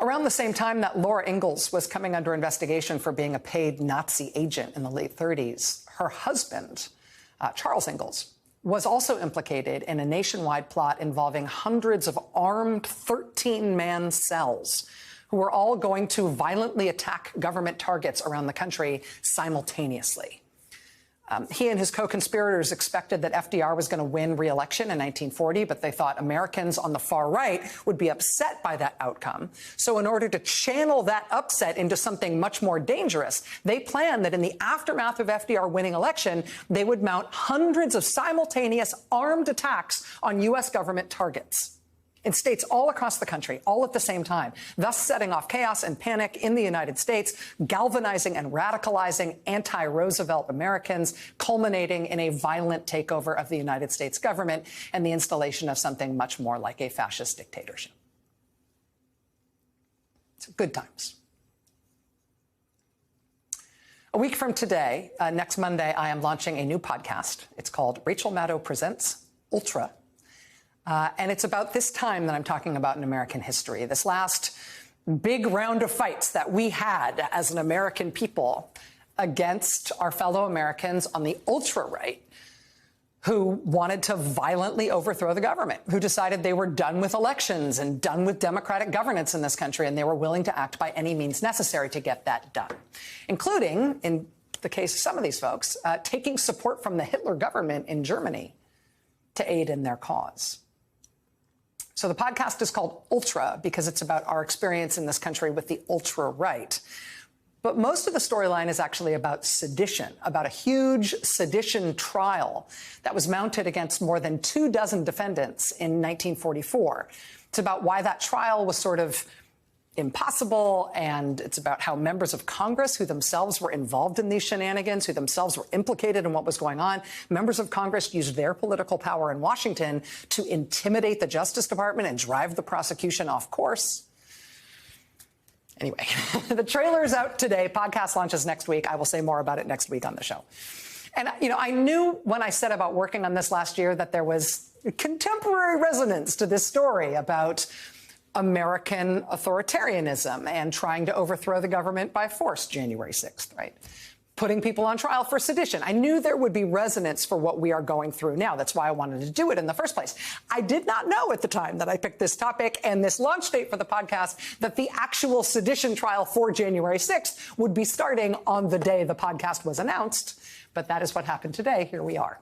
Around the same time that Laura Ingalls was coming under investigation for being a paid Nazi agent in the late 30s, her husband, Charles Ingalls, was also implicated in a nationwide plot involving hundreds of armed 13-man cells who were all going to violently attack government targets around the country simultaneously. He and his co-conspirators expected that FDR was going to win re-election in 1940, but they thought Americans on the far right would be upset by that outcome. So in order to channel that upset into something much more dangerous, they planned that in the aftermath of FDR winning election, they would mount hundreds of simultaneous armed attacks on U.S. government targets in states all across the country, all at the same time, thus setting off chaos and panic in the United States, galvanizing and radicalizing anti-Roosevelt Americans, culminating in a violent takeover of the United States government and the installation of something much more like a fascist dictatorship. It's good times. A week from today, next Monday, I am launching a new podcast. It's called Rachel Maddow Presents Ultra. And it's about this time that I'm talking about in American history, this last big round of fights that we had as an American people against our fellow Americans on the ultra-right who wanted to violently overthrow the government, who decided they were done with elections and done with democratic governance in this country, and they were willing to act by any means necessary to get that done, including, in the case of some of these folks, taking support from the Hitler government in Germany to aid in their cause. So the podcast is called Ultra because it's about our experience in this country with the ultra-right. But most of the storyline is actually about sedition, about a huge sedition trial that was mounted against more than 24 defendants in 1944. It's about why that trial was sort of impossible, and it's about how members of Congress who themselves were involved in these shenanigans, who themselves were implicated in what was going on, members of Congress used their political power in Washington to intimidate the Justice Department and drive the prosecution off course. Anyway, the trailer is out today. Podcast launches next week. I will say more about it next week on the show. And, you know, I knew when I set about working on this last year that there was contemporary resonance to this story about American authoritarianism and trying to overthrow the government by force, January 6th, right? Putting people on trial for sedition. I knew there would be resonance for what we are going through now. That's why I wanted to do it in the first place. I did not know at the time that I picked this topic and this launch date for the podcast that the actual sedition trial for January 6th would be starting on the day the podcast was announced. But that is what happened today. Here we are.